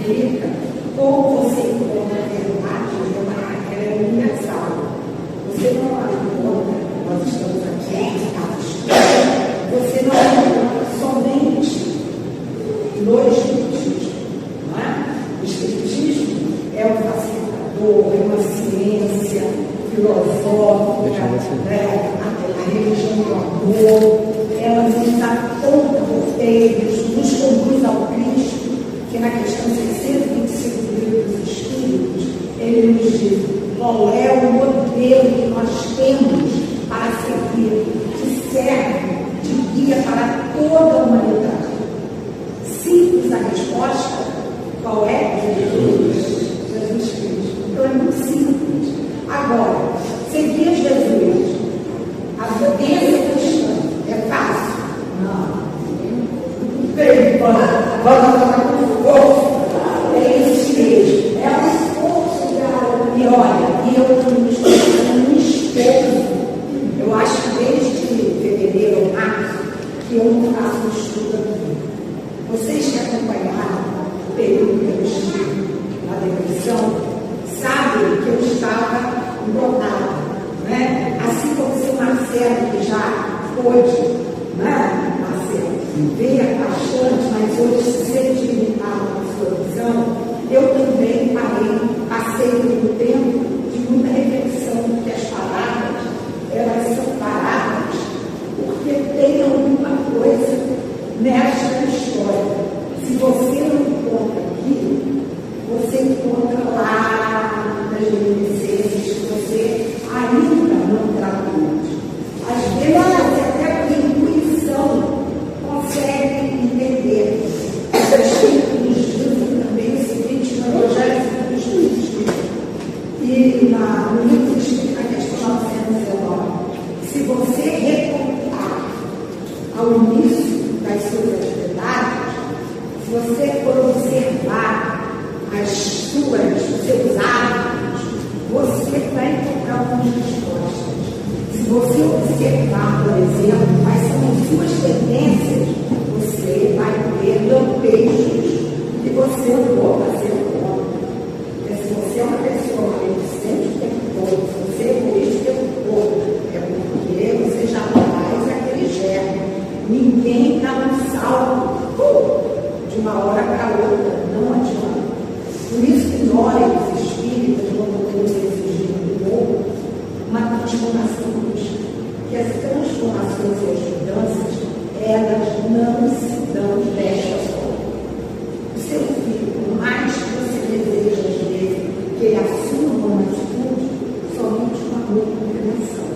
significa como você encontra a verdade, ela é universal. Você não a encontra, nós estamos aqui, você não a encontra somente no Espiritismo. Não é? O Espiritismo é um facilitador, é uma ciência filosófica, a religião do amor, ela nos aponta roteiros, nos conduz ao Cristo, que na questão 625 do Livro dos Espíritos, ele nos diz qual é o modelo que nós temos para seguir, que serve de guia para toda a humanidade. Simples a resposta, qual é? Jesus Cristo. Então é muito simples. Agora, seguir Jesus, a vivência cristã, é fácil? Não. Vamos falar com força. É isso mesmo. É um esforço da. E olha, eu estou no espelho. Eu acho que desde fevereiro ou março que eu não faço um estudo aqui. Vocês que acompanharam o período que eu estive na depressão, sabem que eu estava embrocada, né? Assim como o seu Marcelo, que já pôde, né, Marcelo, ver bastante, mas hoje se sente limitado na sua visão, eu também passei por um tempo de muita reflexão, porque as palavras, elas são paradas, porque tem alguma coisa nesta história. Se você não encontra aqui, você encontra lá nas reminiscências que você ainda não tratou. Às vezes, até por intuição, consegue entender. Os Espíritos nos dizem também o seguinte, no Evangelho segundo o Espírito, e no livro do Espírito, a questão 919, se você recontar ao início das suas atividades, se você for observar os seus hábitos, você vai encontrar algumas respostas. Se você observar, por exemplo, quais são as suas tendências, você vai ver lampejos que você não pode fazer conta. Porque se você é uma pessoa reticente o tempo todo, se você é egoísta o tempo todo, é porque você já faz aquele germe. Ninguém está no salvo de uma hora para outra, não adianta. Por isso que nós, os espíritas, não podemos exigir do outro uma transformação brusca. Que as transformações e as mudanças, elas não se dão desta forma. O seu filho, por mais que você deseja, às vezes, que ele assuma uma atitude, somente uma boa compreensão.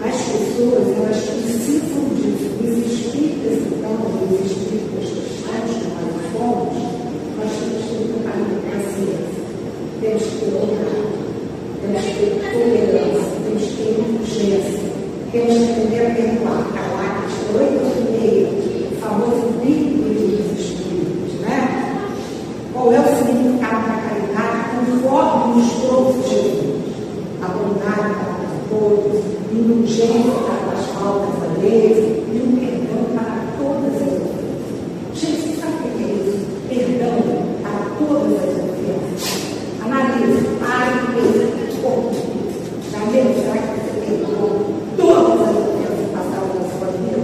As pessoas, elas precisam disso. Os espíritas, então, os espíritas cristãos, como nós somos, nós temos que ter paciência, temos que ter honra, temos que ter tolerância, temos que ter urgência, temos que aprender a perdoar. Caracas 8:30, o famoso livro dos Espíritos, né? Qual é o significado da caridade conforme nos trouxe Jesus? A bondade para todos, indulgência para as faltas alheias e o perdão para todas as ofensas. Gente, você sabe o que é isso? Perdão para todas as ofensas. Analise, pare e pense. Jamila, será que você perdoou todas as ofensas que passaram na sua vida?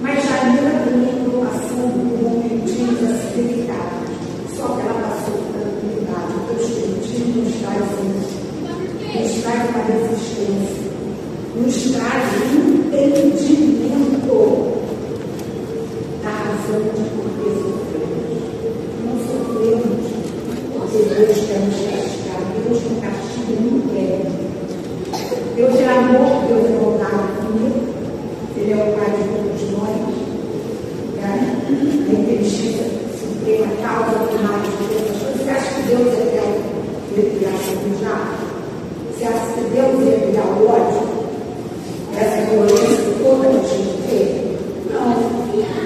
Mas Jamila também não passou por momentos acidentados. Só que ela passou por tranquilidade. O teu espiritismo nos traz isso. Nos traz uma resistência. Nos traz um entendimento da razão de por que sofremos. Não sofremos porque Deus quer nos castigar. Deus não castiga ninguém. Deus é amor, Deus é bondade infinita. Ele é o Pai de todos nós. A inteligência suprema, a causa primária de todas as coisas. Você acha que Deus é belo? Ele criasse já? Você acha que Deus ia criar o ódio? Essa violência toda que a gente vê? Não.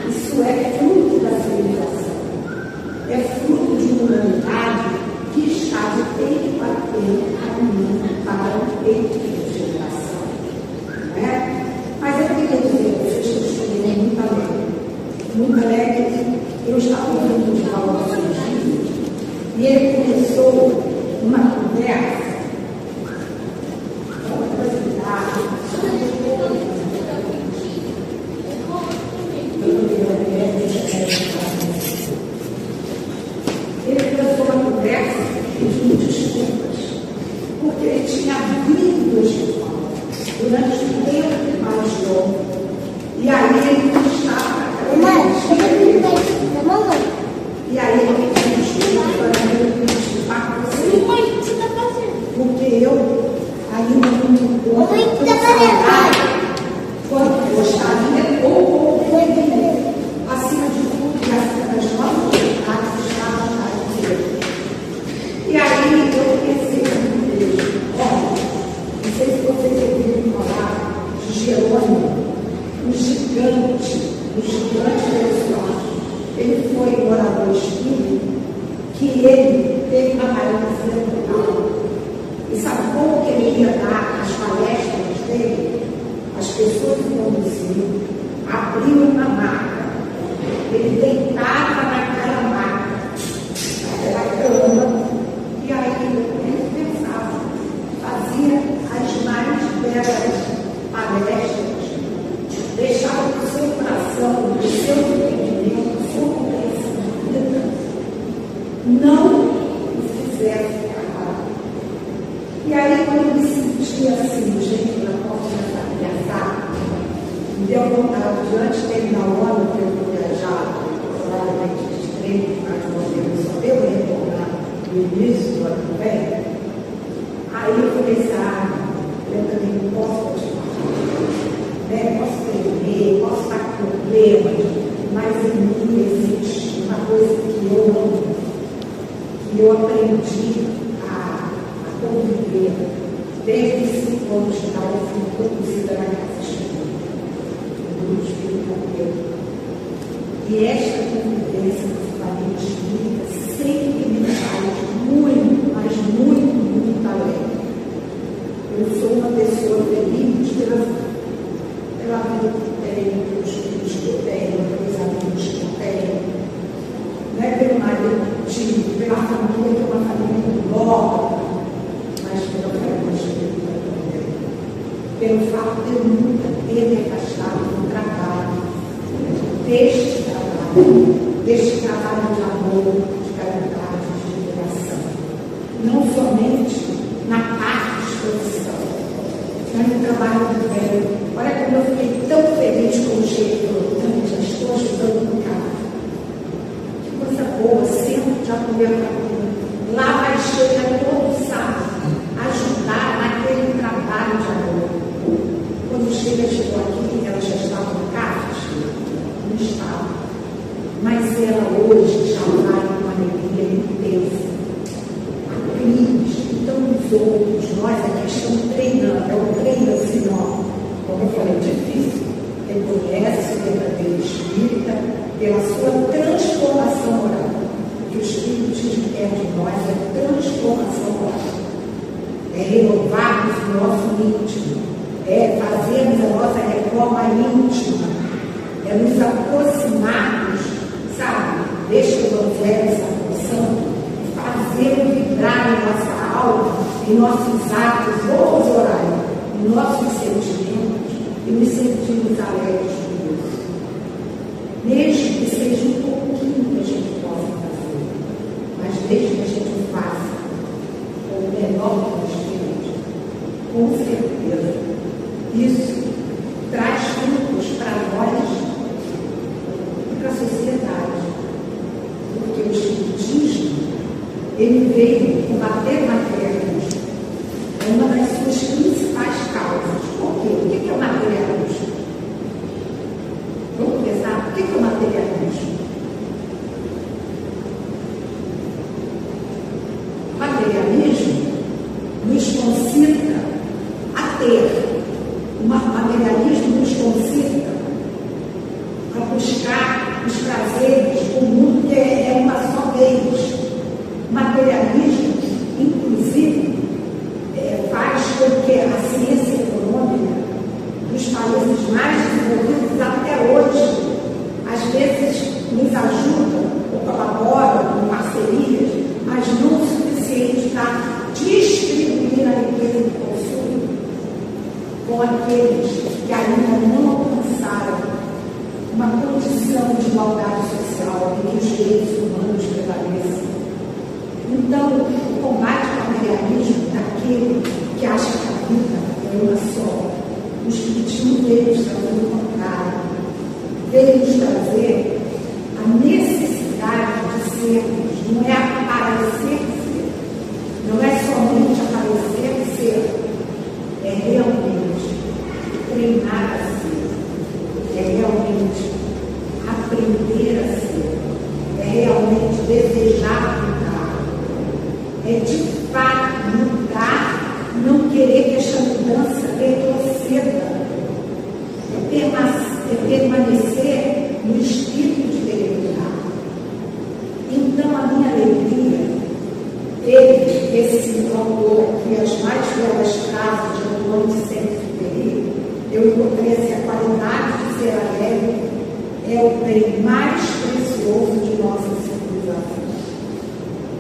Isso é fruto da civilização. É fruto de uma humanidade que está de tempo a tempo caminhando para um peito de geração. Não é? Mas eu queria dizer a vocês que eu estou muito alegre. Muito alegre Eu estava ouvindo de Paulo e ele começou uma conversa. Ele começou uma conversa pedindo desculpas, porque ele tinha vindo a escola durante um tempo mais longo. E aí ele não estava. E aí ele tinha desculpas para ele desculpar com você. Mãe, o que você está fazendo? Porque eu ainda não me dou quanto gostaria ou poderia, acima de tudo, e acima das nossas vontades, está a vontade de Deus. E aí eu pensei com Deus, olha, não sei se vocês ouviram falar de Jerônimo, um gigante pessoal. Ele foi orador espírita, que ele teve uma paralisia total. E sabe como que ele ia dar as palestras dele? As pessoas iam dizer, abriam uma maca. Ele deitava naquela maca, naquela cama, e aí ele pensava, fazia as mais belas palestras, deixava o seu coração, o seu entendimento, a sua compreensão de vida, não o fizesse acabar. E aí, quando eu me sentia assim, gente, na porta da criança, me deu vontade de antes de terminar o ano, que eu vou viajar, provavelmente de 3 mais novembro, só devo retornar no início do ano que vem. Aí eu falei assim, eu também não posso continuar. Né? Posso tremer, posso estar com problemas, mas em mim existe uma coisa que eu amo, que eu aprendi a conviver desde os 5 anos de idade. Eu fui conduzida na casa espírita, do Espírito Santo. E esta convivência com a família espírita sempre me faz muito, mas muito, muito além. Eu sou uma pessoa feliz pela vida que tenho, pelos filhos que eu tenho, pelos amigos que eu tenho, não é pelo marido que tive, pela família, que é uma família muito nova, mas pela família espírita também. Pelo fato de eu nunca ter me afastado do trabalho, deste trabalho de amor, de caridade, de liberação. Não somente na parte de exposição, mas no trabalho do bem. Olha como eu fiquei tão feliz com o jeito que eu estou ajudando no carro. Que coisa boa, sempre já comeu para mim. Lá vai chegar todo sábado, ajudar naquele trabalho de amor. Quando chegou aqui, ela já estava no carro? Não estava. Mas ela hoje já vai com uma alegria intensa. A Cris, então os outros, nós aqui estamos treinando, é um treino assim, ó. Como eu falei, difícil. Reconhece o verdadeiro espírita pela sua transformação moral. O que o Espiritismo quer de nós é transformação moral. É renovarmos o nosso íntimo. É fazermos a nossa reforma íntima. É nos aproximarmos, sabe, deste Evangelho Santo, fazer vibrar em nossa alma, em nossos atos, vamos orar, em nossos sentimentos, e nos sentirmos alegres por isso. Mesmo que seja um pouquinho que a gente possa fazer, mas desde que a gente faça com o menor que nós temos, com certeza, isso traz frutos para nós e para a sociedade. Porque o Espiritismo, ele veio combater o materialismo. É uma das suas principais causas. Por quê? O que é o materialismo? Vamos pensar, o que é o materialismo? O materialismo nos concita a ter. O materialismo nos concita a buscar os prazeres do mundo que é uma só vez. O materialismo, inclusive, faz com que a ciência econômica dos países mais desenvolvidos até hoje, às vezes, nos ajuda condição de igualdade social em que os direitos humanos prevaleçam. Então, o combate ao materialismo daquele que acha que a vida é uma só, o Espiritismo veio nos trazer o contrário, veio nos trazer a necessidade de sermos, não é aparecer ser, não é somente aparecer ser, é realmente treinar a ser, é realmente aprender a ser, é realmente desejar mudar, é de fato mudar, não querer que esta mudança retroceda, é permanecer no espírito de querer mudar. Então a minha alegria, esse autor aqui, as mais belas frases de Antônio Saint-Exupéry, eu encontrei assim, a qualidade de ser alegre é o bem mais precioso de nossa civilização.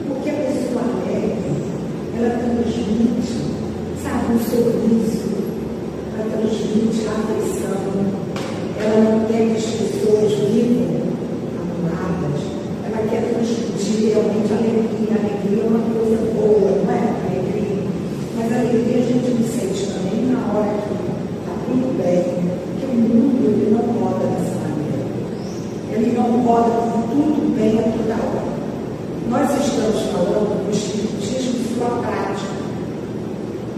Porque a pessoa alegre, ela transmite, sabe, um sorriso, ela transmite a afeição, ela não quer que as pessoas vivam amarradas, ela quer transmitir realmente alegria. Alegria é uma coisa boa, não é? Alegria. Mas a alegria a gente não sente também na hora que está tudo bem, porque o mundo ele não roda dessa maneira. Ele não roda com tudo bem a toda hora. Nós estamos falando do Espiritismo e sua prática.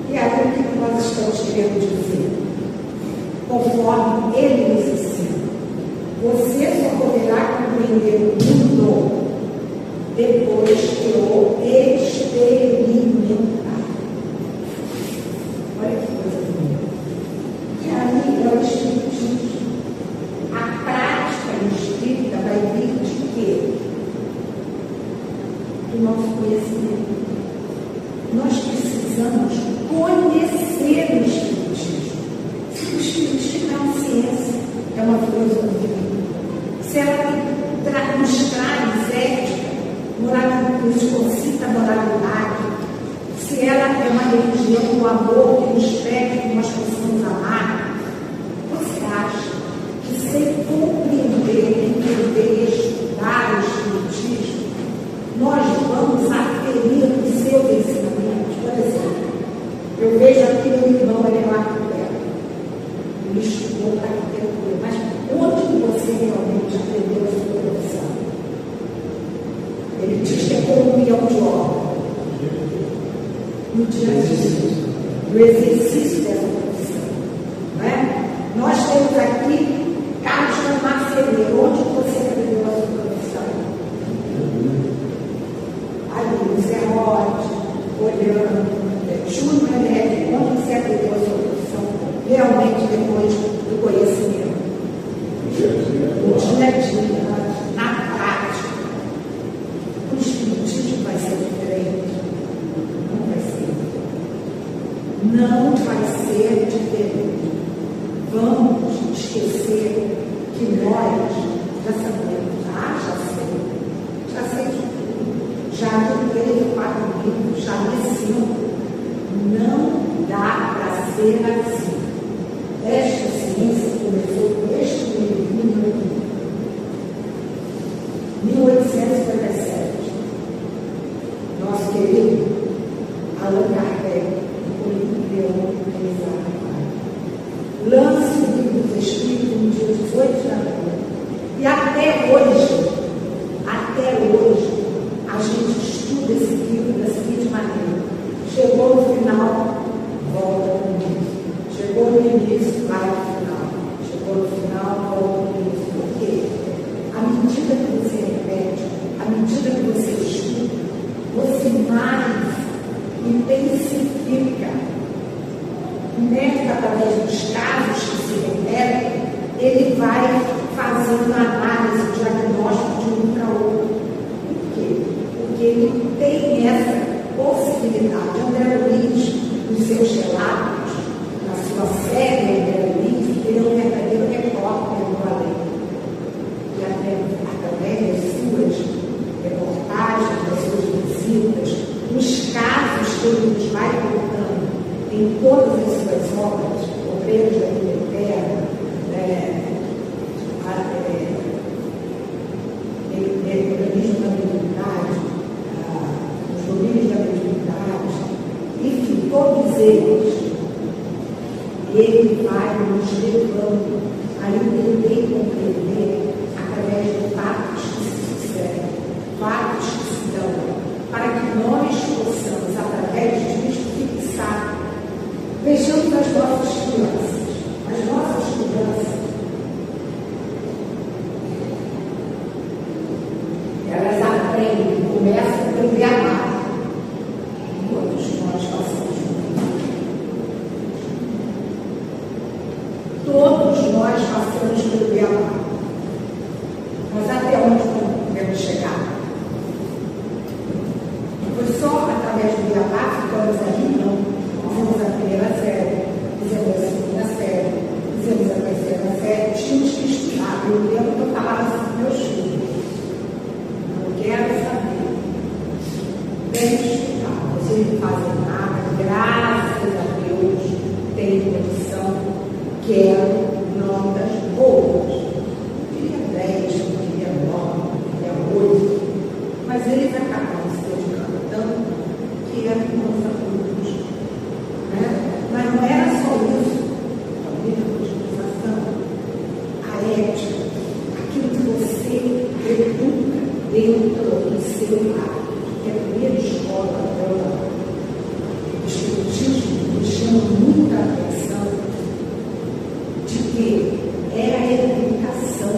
E aí o que nós estamos querendo dizer? Conforme ele nos ensina, você só poderá compreender o mundo depois que o experimentar. Olha que coisa bonita. E aí é o Espiritismo. A prática espírita vai vir de quê? Do nosso conhecimento. Nós precisamos conhecer o Espiritismo. Se o Espiritismo é uma ciência, é uma filosofia, se ela nos traz ética, nos concita moralidade, se ela é uma religião do amor que nos pede que nós possamos amar, você acha que sem compreender, entender, estudar o Espiritismo, nós vamos aferir os seus ensinamentos? Por exemplo, eu vejo aqui meu irmão, ele é um arquiteto, ele estudou para arquitetura, mas onde que você realmente aprendeu a sua profissão? Ele diz que é comunhão de obra. No dia a dia, no exercício dessa profissão. Não é? Nós temos aqui Carlos Marceneiro. Onde você aprendeu a sua profissão? Ali, no serrote, olhando. Júnior René, onde você aprendeu a sua profissão? Realmente depois do conhecimento. No dia a dia, na prática. O Espiritismo vai ser diferente. Não vai ser. Não vai ser diferente. Vamos esquecer que nós já sabemos. Já sei de tudo. Já li 3 ou 4 livros, já li 5. Não dá para ser assim. Esta ciência começou com este livro em 1857. Nosso querido Allan Kardec, o livro lança o livro dos Espíritos no dia 18 de abril. E até hoje, a gente estuda esse livro da seguinte maneira: chegou no final, volta no início. Chegou no início, vai no final. Chegou no final, volta no início. Por quê? À medida que você repete, à medida que você estuda, você mais intensifica. O médico, através dos casos que se repetem, ele vai fazendo análise, diagnóstico de um para outro. Por quê? Porque ele tem essa possibilidade. André Luiz, nos seus relatos, na sua série André Luiz, ele é um verdadeiro repórter do além. E através das suas reportagens, das suas visitas, os casos que ele nos vai contando em todas as suas obras, Obreiros da Liberdade, comunidade, enfim, todos eles, ele vai nos levando a entender e compreender através de fatos que se sucedem, fatos que se dão, para que nós possamos, através disso, fixar. Vejamos as nossas crianças. As nossas crianças, elas aprendem, começam a aprender a amar. Todos nós passamos por isso. Todos nós passamos pelo beabá. Mas até onde podemos chegar? Foi só através do beabá que ficamos ali? Não. Fizemos a primeira série, fizemos a segunda série, fizemos a terceira série, tínhamos que estudar. Eu lembro que eu falava assim para meus filhos: não quero saber, vem estudar, vocês não fazem nada, graças a Deus, tenho condição, quero notas boas. Eu queria 10, eu queria 9, eu queria 8, mas eles acabam se dedicando tanto que é nossa luz. Mas não era só isso, a utilização, a ética, aquilo que você educa dentro do seu lar, que é a primeira escola da Europa. O espiritismo me chama muita atenção de que é a educação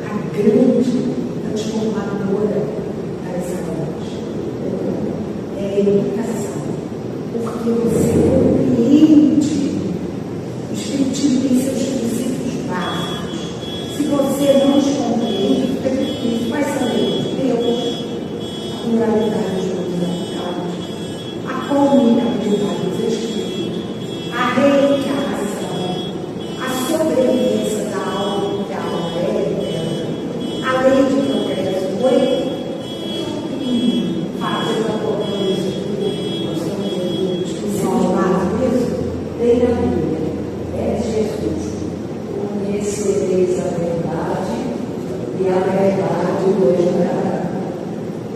a grande transformadora das almas. É a educação. Porque você compreende. O espiritismo tem seus princípios básicos. Se você não os compreende, fica difícil. Quais são eles? Deus, a pluralidade dos unificados, a comunicabilidade dos espíritos, a reencarnação, a sobrevivência da alma, que a alma é eterna, a lei de progresso. Foi fazer a coisa. Tem na Bíblia, é Jesus. Conhecereis a verdade e a verdade vos dará.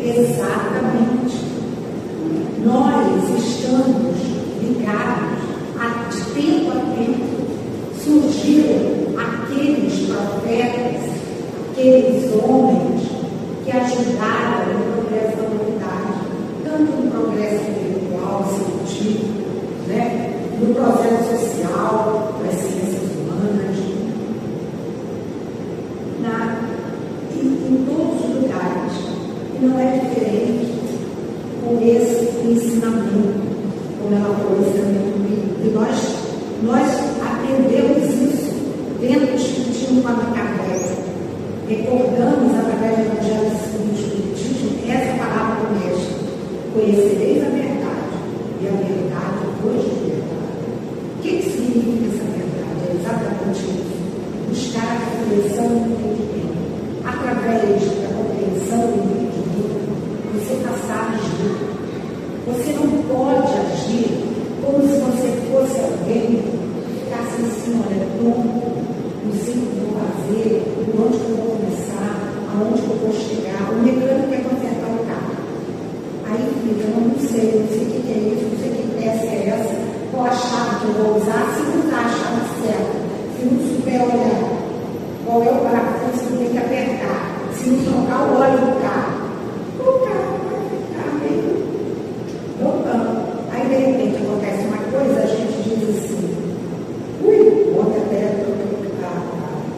Exatamente. Nós estamos ligados, de tempo a tempo, surgiram aqueles profetas, aqueles homens que ajudaram no progresso da humanidade, tanto no progresso intelectual, científico, no processo social, das ciências humanas, em todos os lugares. E não é diferente com esse ensinamento, como ela foi o ensinamento bíblico. E nós aprendemos isso dentro do Espiritismo com a Kardec. Recordamos, através do Evangelho segundo o Espiritismo, essa palavra do Mestre: conhecereis a verdade, e a verdade vos libertará. O que significa essa verdade? É exatamente isso. Buscar a compreensão do entendimento. Através da compreensão do entendimento, você passar a agir. Você não pode agir como se você fosse alguém que ficasse assim, olha, pronto, não sei o que eu vou fazer, onde eu vou começar, aonde eu vou chegar. O mecânico quer consertar o carro. Aí fica, eu não sei o que é isso, não sei que peça é essa, qual a chave que eu vou usar, se não usar a chave certa, se não souber olhar qual é o parafuso que tem que apertar, se não trocar o óleo do carro, o carro vai ficar meio bocando. Aí de repente acontece uma coisa, a gente diz assim: ui, ontem até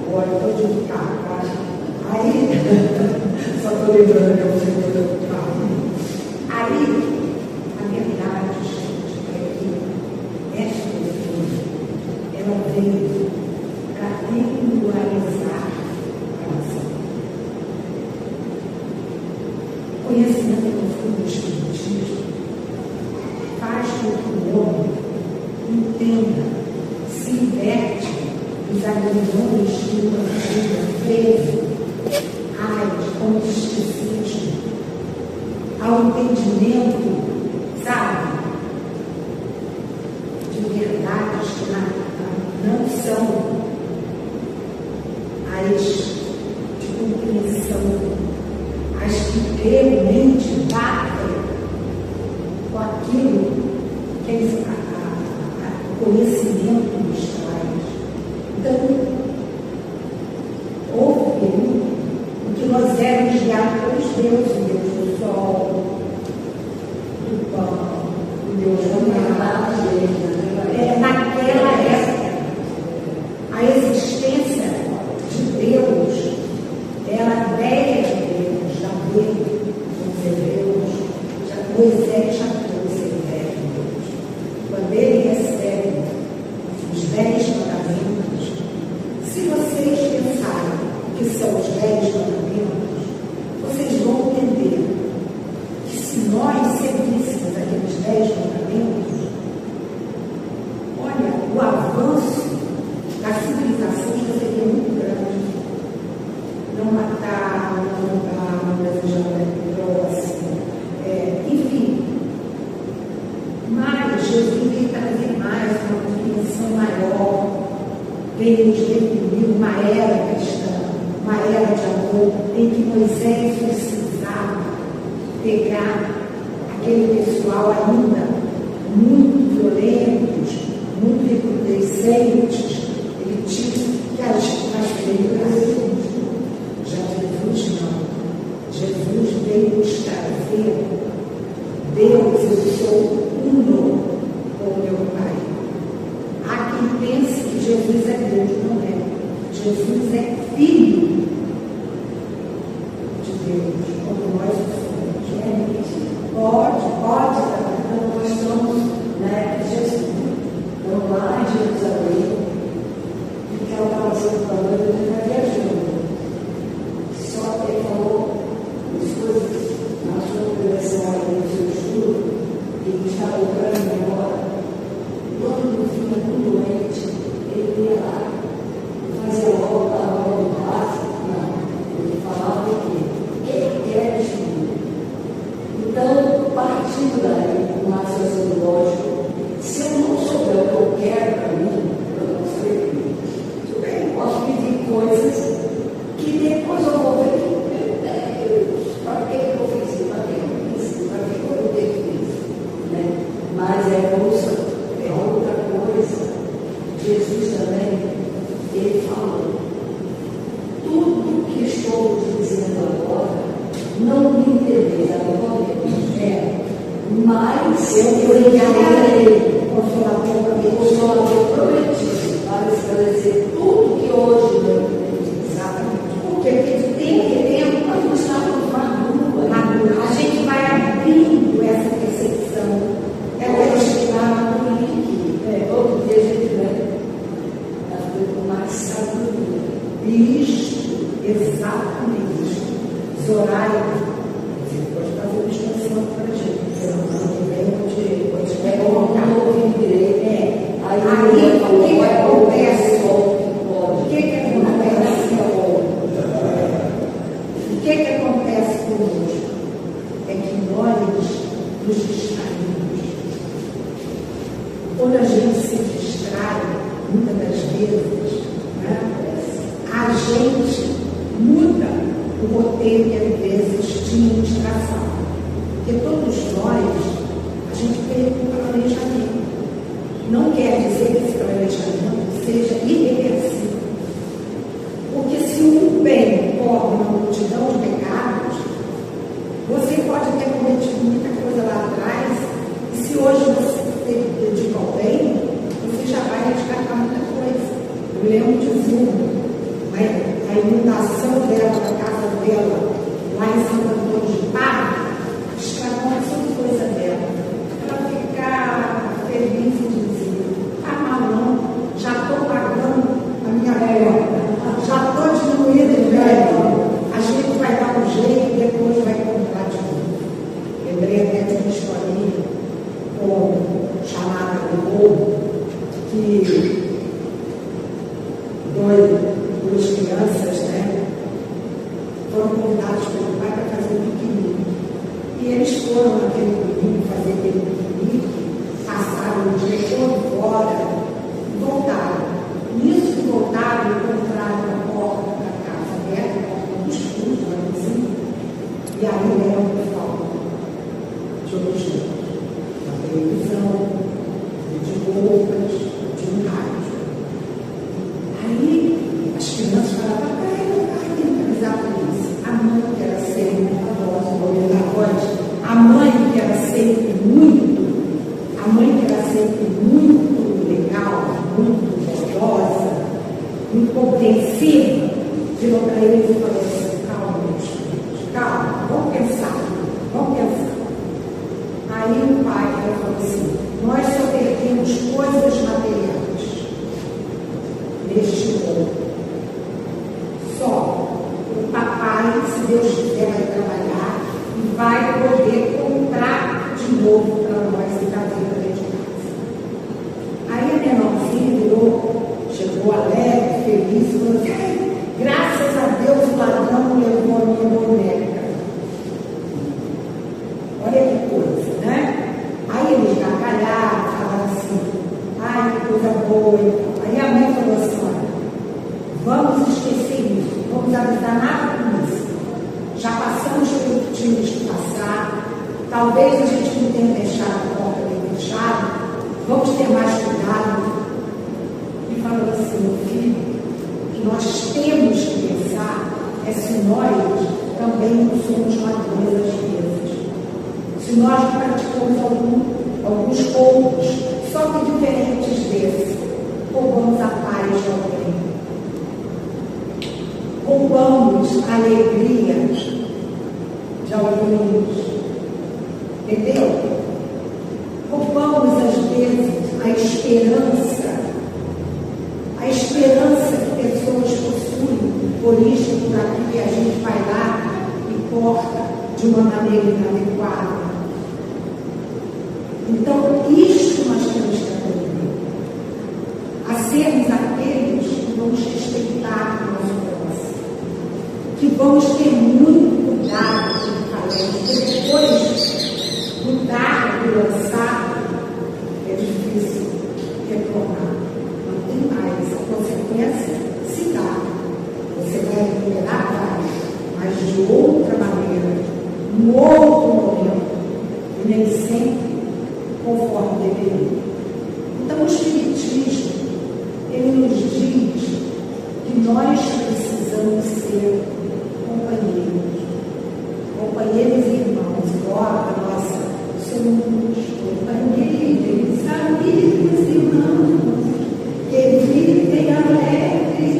o óleo todo do carro. Aí, só estou lembrando que eu sei do carro. Aí, a verdade, gente, é que esta pessoa, ela veio para regularizar a nossa. O conhecimento profundo do Espiritismo faz com que o homem entenda, se liberte dos agrilhões de uma vida feia, como esquecido, ao entendimento, sabe, de verdades que não são as de compreensão, as que realmente batem criado pelos deuses, o Deus do sol, do pão, o Deus do mar. Naquela época, a existência de Deus, a ideia de Deus, já veio dos hebreus, Moisés já trouxe a ideia de Deus. Quando ele recebe os 10 mandamentos, se vocês pensarem que são os 10 mandamentos, vocês vão entender que se nós seguíssemos aqueles 10 mandamentos, olha, o avanço da civilização já seria muito grande. Não matar, não roubar, não desejar o próximo, enfim. Mas Jesus veio trazer mais uma compreensão maior, veio nos definir uma era cristã, uma era de amor, em que Moisés precisava pegar aquele pessoal ainda muito violentos, muito recrudescentes, ele tinha que agir mais perigoso. Já Jesus não. Jesus veio nos trazer: Deus, eu sou uno com o meu Pai. Há quem pense que Jesus é Deus, não é. Jesus é filho de Deus, como nós somos. Pode. Então, nós estamos, Jesus, então lá em Jerusalém, e que ela estava sendo falando, ele está viajando. Só que ele falou as coisas na sua pregação aí, no seu estudo, e ele está voltando embora. Quando vinha um doente, ele ia lá, fazia logo a hora do passe. Não, ele falava o quê? Ele quer estudo. Então, partindo daí, um raciocínio lógico, se eu não souber o que eu quero para mim, eu não sei. Eu posso pedir coisas que depois eu vou ver que, para que eu fiz isso, para que eu fiz isso, para que eu tenho isso. Mas é outra coisa. Jesus também, ele falou: tudo que estou dizendo agora, não me entendeis agora, mas eu enviarei o Consolador prometido para esclarecer tudo que hoje não entendi. Exatamente. Porque de tempo em tempo nós não estamos maduro. A gente vai abrindo essa percepção. Eu estava no link. Todo dia a gente vai com mais sabedoria. Isto, exatamente isto. Zoraia, você pode fazer uma expansão para a gente. Semana que vem eu te pego uma carta direito. Aí o que acontece? O que acontece conosco? É que nós nos distraímos. Quando a gente se distrai, muitas das vezes, a gente muda o roteiro que às vezes tinha distração. Porque todos nós, a gente tem um planejamento. Não quer dizer que esse planejamento seja irreversível. Porque se um bem corre uma multidão de pecados, você pode ter cometido muita coisa lá atrás, e se hoje você se dedica ao bem, você já vai resgatar muita coisa. Eu lembro de Zuma, a inundação dela, da casa dela, lá em Santo Antônio de Pará, estragou uma coisa dela. Ela ficava feliz e dizia: mal não, já estou pagando a minha conta, já estou diminuindo o crédito, a gente vai dar um jeito e depois vai comprar de novo. Lembrei até de uma historinha chamada O Morro, que duas crianças, foram convidados pelo pai para fazer um piquenique. E eles foram naquele domingo fazer aquele piquenique, passaram o dia todo fora e voltaram. Nisso que voltaram, encontraram a porta da casa aberta, a porta dos fundos, na cozinha, e aí era um falta de objetos, uma televisão, de roupas, de um rádio. Aí as crianças falavam: papai, tem que avisar a polícia. A mãe, que era sempre vai, se Deus quiser, vai trabalhar e vai poder comprar de novo para nós e trazer para dentro de casa. Aí a menorzinha chegou alegre, feliz, falou assim: "Ai, graças a Deus o ladrão levou a minha boneca." Olha que coisa, né? Aí eles gargalharam, falaram assim: "Ai, que coisa boa." Aí a mãe falou assim: "Olha, vamos esquecer isso, não vamos avisar nada com isso. Já passamos pelo que tínhamos que passar. Talvez a gente não tenha deixado a porta bem fechada. Vamos ter mais cuidado." E falou assim: "Meu filho, o que nós temos que pensar é se nós também não somos ladrões às vezes. Se nós praticamos alguns roubos, só que diferentes desses, roubamos a paz de alguém, roubamos a alegria de alguns, entendeu? Roubamos às vezes a esperança que pessoas possuem, por isso, por aquilo que a gente vai lá e corta de uma maneira inadequada. Então, isto nós temos que aprender, a sermos aqueles que vamos respeitar o nosso próximo, que vamos ter muito cuidado com o que falamos, porque depois do dar, do lançar, é difícil retornar. Não tem mais. A consequência se dá. Você vai recuperar, mas de outra maneira, em outro momento, e nem sempre conforme deveria. Então, o Espiritismo, ele nos diz que nós precisamos ser companheiros e irmãos, igual a nossa, somos companheiros, amigos e irmãos, que vivem alegres,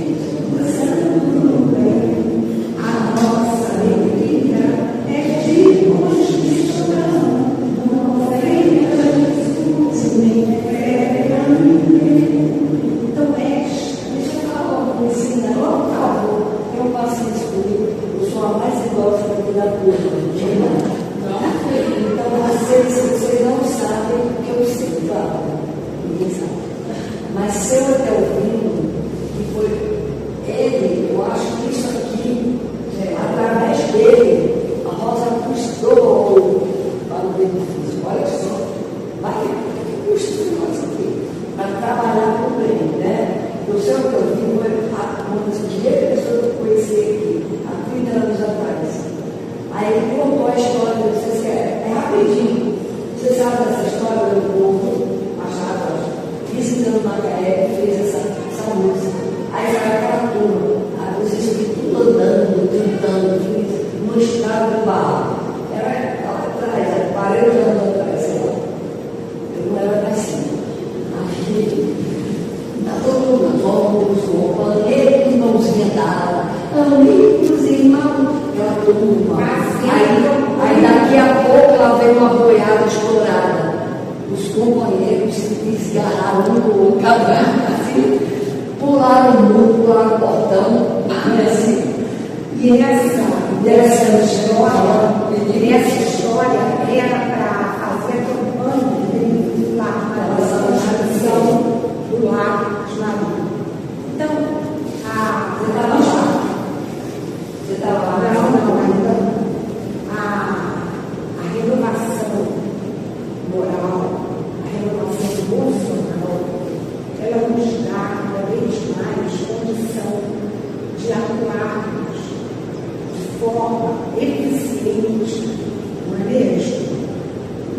usando bem. A nossa alegria é de constituição. Então, deixa eu falar uma coisinha, por favor. Tem um paciente comigo, eu sou a mais idosa daqui da turma. Então, vocês não sabem o que eu sei, claro, ninguém sabe. Mas se eu até ouvindo, que foi ele, eu acho que isso aqui, através dele, a Rosa custou para o benefício. Olha só, vai custa nós aqui, para trabalhar com ele, né? O seu que eu vi foi uma das primeiras pessoas que eu conheci aqui, há 30 anos atrás. Aí ele contou a história, vocês querem? É rapidinho. Você sabe dessa história do povo, achava, visitando Macaé, que fez essa música. Aí vai aquela turma, os espíritos andando, cantando, no estado do barro. Era lá atrás, 40 anos atrás, sei lá. Eu não era assim. Aqui, está todo mundo, vamos, companheiros, mãozinha dada, amigos e irmãos, aquela turma. Aí daqui a pouco ela veio uma boiada estourada. Os companheiros se desgarraram um do outro, assim, pularam o muro, pularam o portão, assim. E essa história era para fazer campanha de lá na instituição do lar de Maria. Então, Você estava lá? Você estava lá? Não, ainda. A renovação moral, a renovação emocional, ela nos dá cada vez mais condição de atuarmos de forma eficiente, não é mesmo?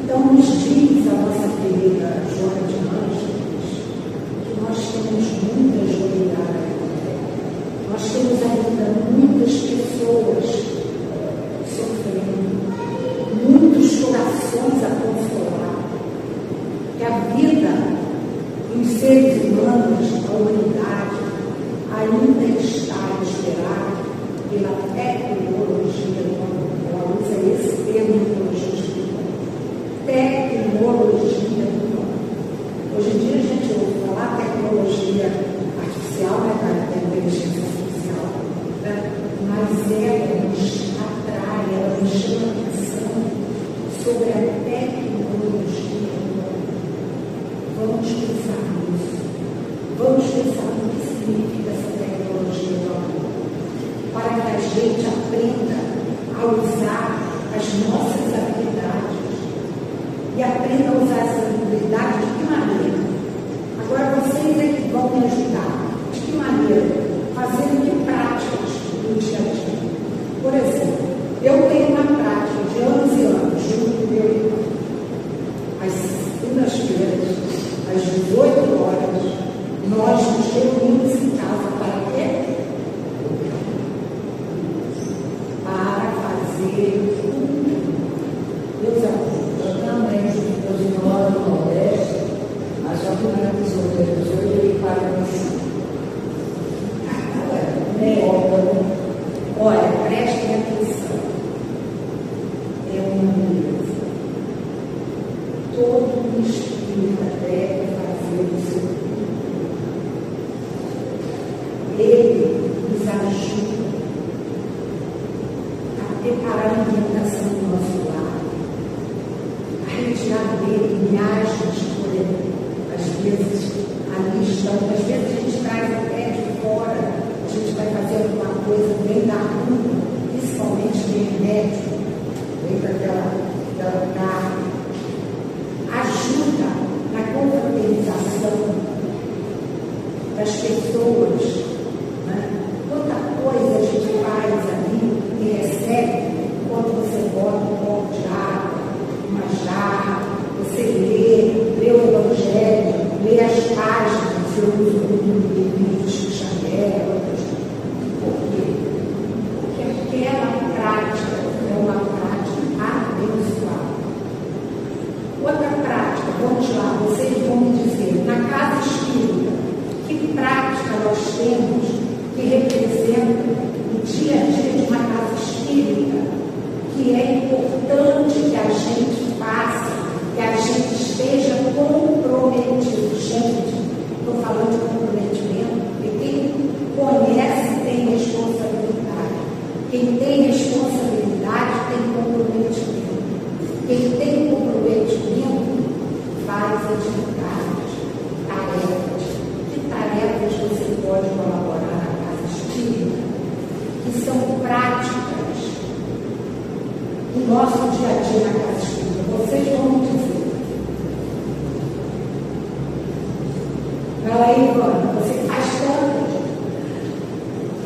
Então, nos diz a nossa querida Joana de Ângeles que nós temos muita jovialidade, nós temos ainda muitas pessoas sofrendo, muitos corações a consolar, que a vida dos seres humanos, a humanidade, ainda está a esperar pela tecnologia, ela usa esse termo de tecnologia do homem. Hoje em dia a gente ouve falar tecnologia artificial, né, da inteligência artificial, né? Mas é nos atrai, ela nos chama a atenção sobre a tecnologia. Vamos pensar nisso. Vamos pensar no que significa essa tecnologia do amor. Para que a gente aprenda a usar as nossas habilidades. E aprenda a usar essa habilidade de que maneira? Agora vocês é que vão me ajudar. De que maneira? Fazendo que práticas no dia a dia. Por exemplo, eu tenho uma prática de anos e anos, junto com meu irmão. Às segundas-feiras, às 18 horas, nós nos reunimos em casa para quê? Para fazer meus amigos. Eu também, eu moro no Nordeste, mas só que na tesoura, eu para a missão. Olha, prestem atenção. É um livro. Todo espírita deve fazer o seu culto. Ele nos ajuda a preparar a alimentação do nosso lar, a retirar dele milhares de coisas. Às vezes, ali estão, às vezes a gente traz até de fora. A gente vai fazer alguma coisa bem da rua, principalmente de remédio, vem daquela carne. Ajuda na confraternização das pessoas. Né? Quanta coisa a gente faz ali e recebe quando você bota um copo de água, uma jarra, você lê o Evangelho, lê as páginas, eu uso muito livro de Chico Xavier. Porque aquela prática é uma prática abençoada. Outra prática, vamos lá, vocês vão me dizer, na casa espírita, que prática nós temos que representa o dia a dia de uma casa espírita, que é importante que a gente faça, que a gente esteja comprometido. Gente, estou falando de comprometimento, e quem conhece tem responsabilidade. Quem tem responsabilidade tem comprometimento. Quem tem comprometimento faz atividades, tarefas. Que tarefas você pode colaborar na casa espírita? Que são práticas do nosso dia a dia na casa espírita. Vocês vão me dizer. Fala aí, Ivana, você faz tantas.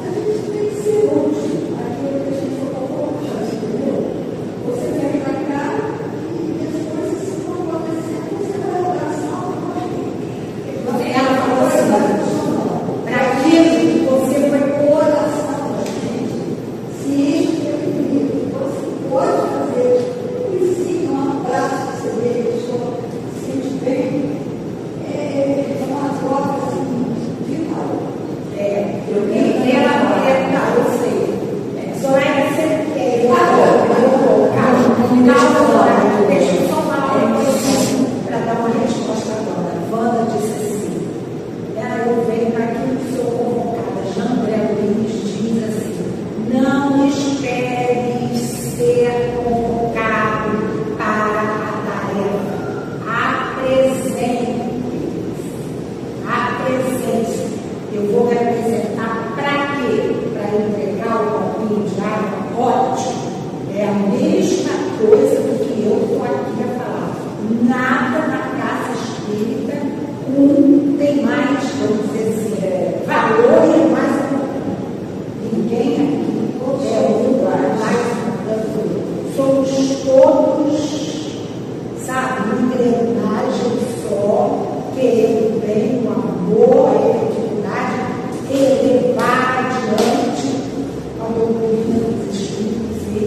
A gente tem que ser útil. Aquilo que a gente colocou, entendeu? Você vem para cá e as coisas vão acontecendo, você vai orar só. Ela falou assim, para aquilo que você foi coração da gente, se este é o livro, você pode fazer, ensina um abraço que você vê, a pessoa se sente bem. É uma troca assim, de calor. Eu sei. Soraya, você quer? Calma, deixa eu só falar uma coisa para dar uma resposta agora. Wanda disse assim: eu venho para aquilo que sou convocada. Jean André Luiz diz assim: não espere ser convocado para a tarefa. Apresente. Eu vou me apresentar para quê? Para entregar o copinho de água? Ótimo. É a mesma coisa do que eu estou aqui a falar. Nada na casa espírita tem mais, vamos dizer assim, valor e mais importante. Ninguém aqui é mais importante. Somos todos, sabe, uma engrenagem só, querendo bem, o amor, a efetividade, elevar adiante ao doutrina dos Espíritos e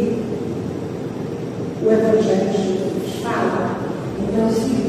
o Evangelho de Jesus. Fala. Então, assim,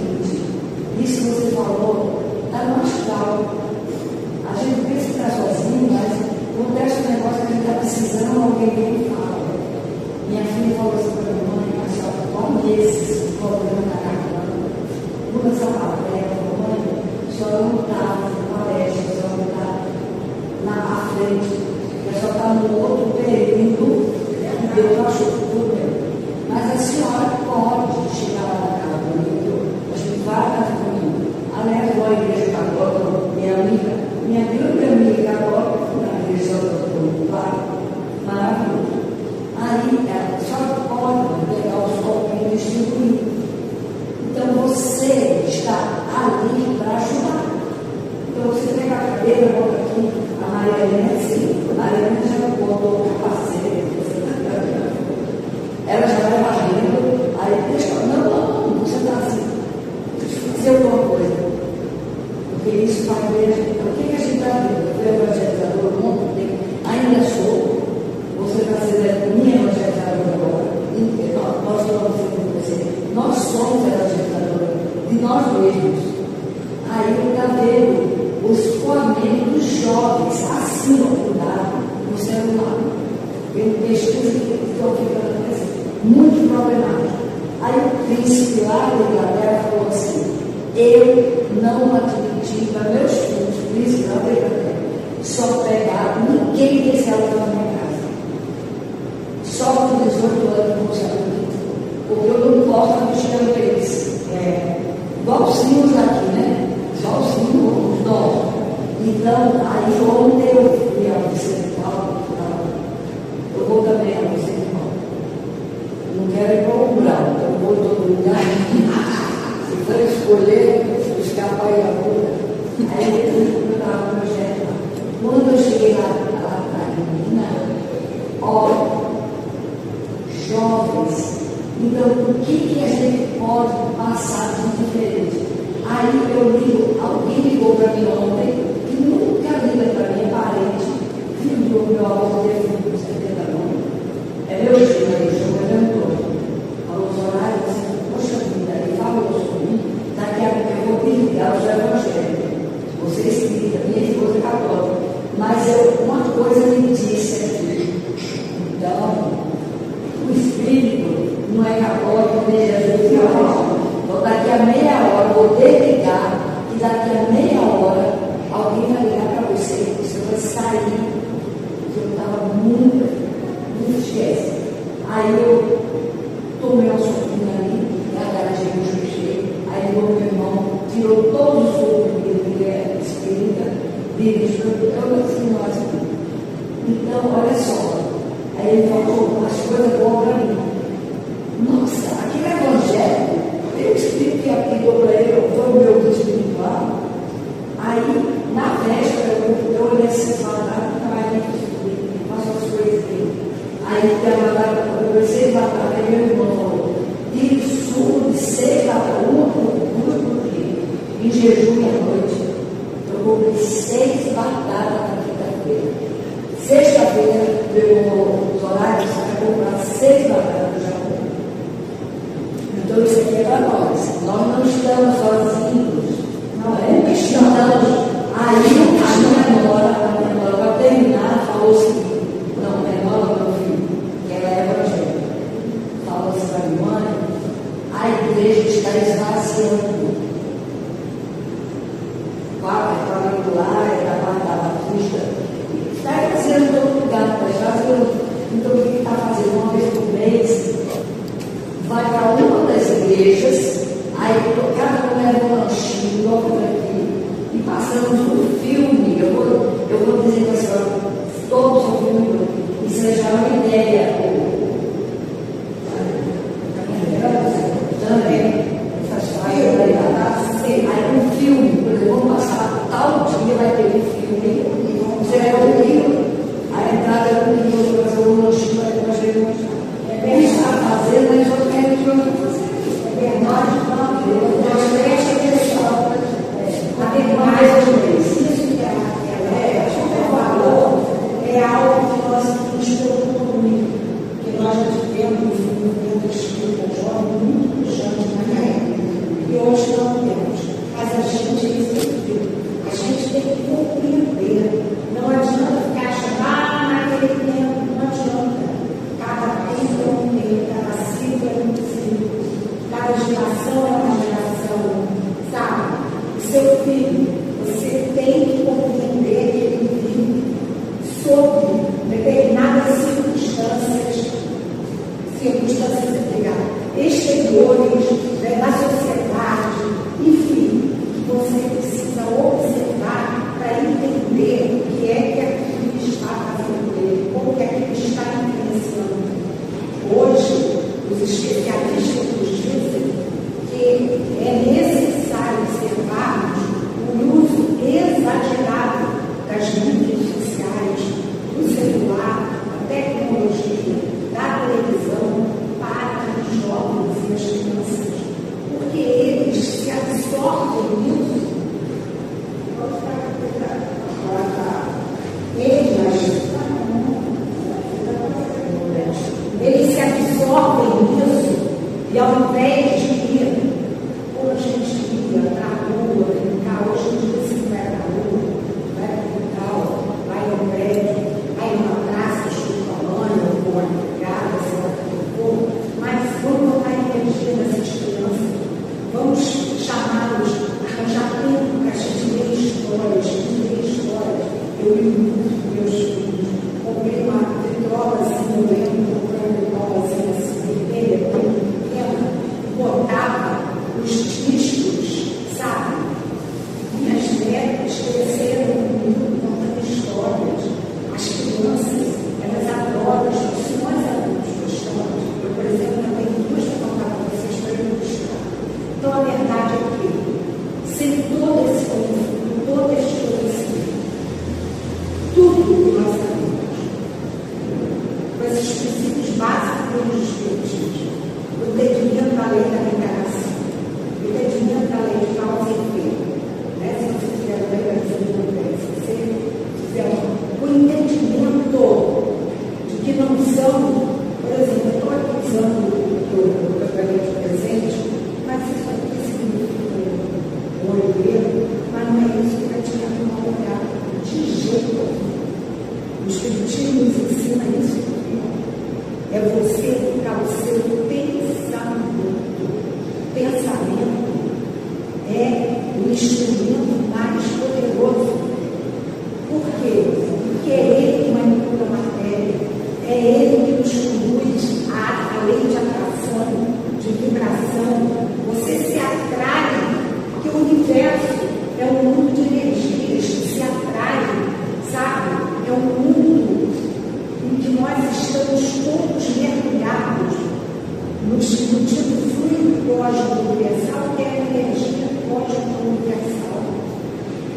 jovens assinam cuidado no celular. Eu pesquiso que estou ficando muito problemático. Aí o príncipe lá da Inglaterra falou assim: eu não admiti para meus filhos, príncipe lá da Inglaterra, só pegar ninguém desse aluno na minha casa. Só com 18 anos não se admite. Porque eu não posso mexer eles. Igualzinhos aqui, né? Igualzinho os nossos. Então, aí ontem eu fui ao Central, eu vou também ao Central. Não quero ir para o rural, eu vou em todo lugar. Se for escolher, escapar e a rua. Aí eu fui para o projeto lá. Quando eu cheguei lá para a menina, jovens, então o que a gente pode passar de diferente? Aí eu ligo, alguém ligou para mim ontem, que nunca liga para mim, é parente, filho do meu avô, teve filho com 70 anos. É meu filho aí, chama Antônio. Falou os horários, poxa vida, ele falou sobre mim, daqui a pouco eu vou te ligar, eu sou evangélico. Você é espírita, minha esposa é católica. Mas uma coisa me disse aqui. Então, o espírito não é católico, nem Jesus não. Então, daqui a meia hora, vou desligar, e daqui a meia hora, alguém vai ligar para você, você vai sair, porque eu estava muito esquece. Aí eu tomei uma sopinha ali, gargajei no chuchu, aí o meu irmão tirou todos os sopros dele, que é espírita, dele, eu assim, nós. Então, olha só, aí ele falou as coisas boas para mim. Nossa, aquele evangelho, tem um espírito que aplicou para ele, foi o meu guia espiritual. Aí, na véspera, eu olhei assim, falava, nunca mais nem descobri, faço as coisas dele. Aí, eu comecei a batalha, aí meu irmão falou, tire suco de 6 batatas, uma por dia, em jejum à noite. Eu comprei 6 batatas na quinta-feira. Sexta-feira, os horários, você vai comprar 6 batatas já. Então, isso aqui é para nós. Nós não estamos sozinhos. Não é? Estamos. Aí, a minha nora, para terminar, falou o seguinte: não, minha nora, meu filho, que ela é evangélica, falou assim para minha mãe: a igreja está esvaziando. Quadrangular, da Batista, está esvaziando em todo lugar, está esvaziando. Então, o que está fazendo? Uma vez por mês, vai para uma das igrejas, aí cada um leva um lanchinho, outro aqui, e passamos um filme. Eu vou dizer para a senhora, todos são filmes, isso é já uma ideia. Também, aí um filme, por exemplo, vamos passar tal dia, vai ter um filme, você vai ouvir, a entrada é um livro, vai fazer um lanchinho, vai fazer um lanchinho. Ele está fazendo, mas eu quero que eu não faça. Nós deixa a pessoa até mais de vez. Isso que ela falou é algo que nós nos preocupamos muito, que nós já tivemos um movimento espírita jovem muito puxante na época, e hoje não temos. Mas a gente tem que compreender. Não adianta ficar achando, naquele tempo, não adianta. Cada tempo é um tempo, cada ciclo é um ciclo, cada geração é uma geração, sabe? O seu filho, você tem que compreender que ele vive sob determinadas circunstâncias exteriores, da sociedade, enfim, você precisa observar para entender o que é que aquilo está fazendo dele, como que aquilo está influenciando. Hoje, os especialistas nos dizem que é necessário observarmos o uso exagerado das mídias sociais, do celular, da tecnologia, da televisão para os jovens e as crianças, porque eles se absorvem nisso. Eles se absorvem nisso e ao invés de ir, como a gente ia na rua, brincar, hoje em dia se vai na rua, vai brincar, princípios básicos do Espiritismo. O entendimento da lei da reencarnação, o entendimento da lei de causa e efeito. Né? Se você fizer a lei da desenvolvimento, se você fizer o entendimento de que não são, por exemplo, eu estou aqui usando o tratamento presente, mas isso aqui significa um olho grego, mas não é isso que vai te dar uma olhada de jeito nenhum. O Espiritismo nos ensina isso. É você ficar o seu pensamento. Pensamento é o instrumento mais poderoso. Por quê? Porque é ele que manipula a matéria, é ele que nos conduz à lei de atração, de vibração. Você se atrai, porque o universo é um mundo de energias que se atrai, sabe? É um mundo em que nós estamos todos mergulhados no sentido fluido cósmico universal, que é a energia cósmica universal.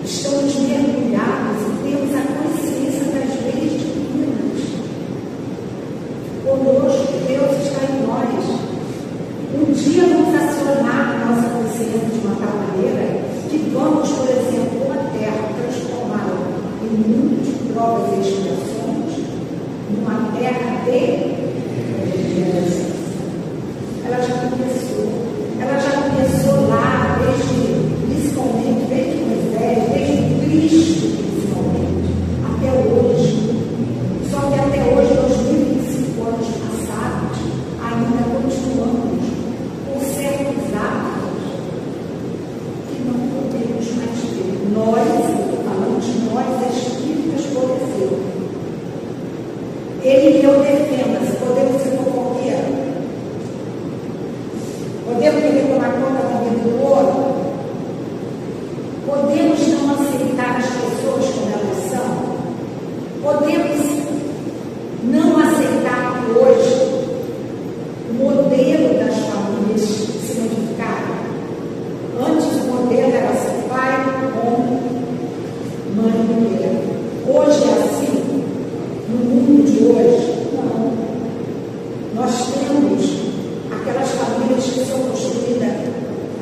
Estamos mergulhados e temos a consciência das leis divinas. Conosco, Deus está em nós. Um dia vamos acionar a nossa consciência de uma tal maneira que vamos, por exemplo, a Terra transformá-la em mundo de provas e expiações, numa terra de regeneração. Ela já começou lá, principalmente desde Moisés, desde Cristo, principalmente, até hoje. Só que até hoje, 2025 anos passados, ainda continuamos com certos atos que não podemos mais ter. Nós, estou falando de nós, espíritas, por exemplo. Ele que eu defenda-se, podemos ser fofoqueiros? Podemos querer tomar conta da vida do outro? Podemos não aceitar as pessoas como elas são? Podemos não aceitar que hoje o modelo das famílias se modificaram? Antes o modelo era assim, pai, homem, mãe e mulher. Hoje é assim? No mundo de hoje, não. Nós temos aquelas famílias que são construídas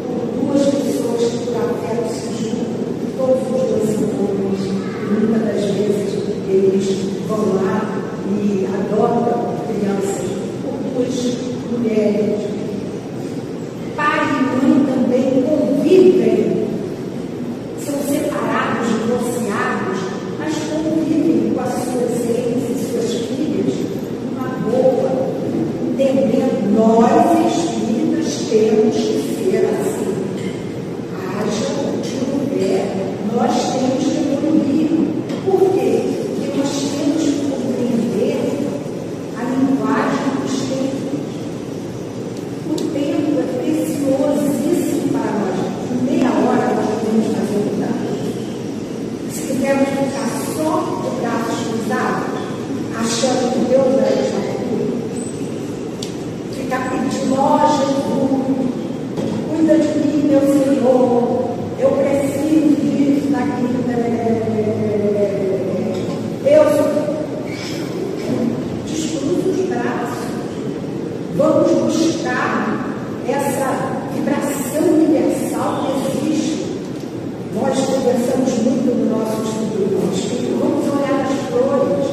por duas pessoas que por afeto se juntam, todos os dois são homens, e muitas das vezes eles vão lá e adotam crianças por duas mulheres. Pai e mãe também convivem, são separados, divorciados, mas convivem com as suas ex e suas filhas numa boa, entendendo, nós espíritas temos que ser assim. Haja o que houver, nós temos que evoluir. Por quê? Porque nós temos que compreender a linguagem dos tempos. O tempo é preciosíssimo para nós. Em meia hora nós podemos fazer um tanto. Se quisermos ficar só de braços cruzados, achando que Deus vai deixar tudo, ficar pedindo, ó Jesus, cuida de mim, meu Senhor, eu preciso disso, daquilo, descruza os braços, vamos buscar essa vibração universal que existe. Nós conversamos muito no nosso estudo, vamos olhar as flores,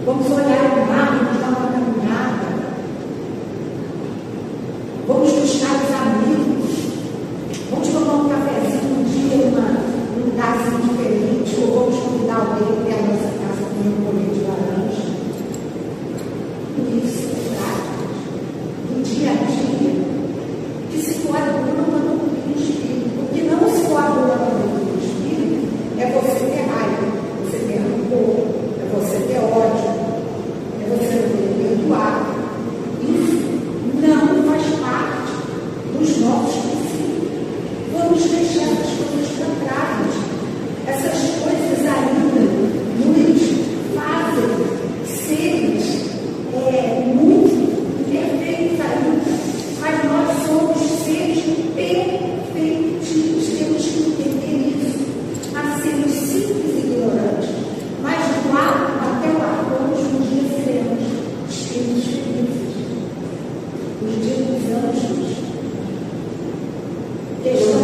vamos olhar o mar, vamos dar uma caminhada, vamos buscar os amigos, vamos tomar um cafezinho um dia num lugar diferente, ou vamos convidar alguém para a nossa casa comer um bolinho de laranja. Isso é prático do dia a dia que se coaduna no corpo do espírito. O que não se coaduna no corpo do espírito é você ter raiva, você ter rancor, é você ter ódio, é você ter perdoar. Isso não faz parte dos nossos princípios. Vamos deixar essas coisas para trás. Essas coisas ainda nos fazem seres anjos. Questão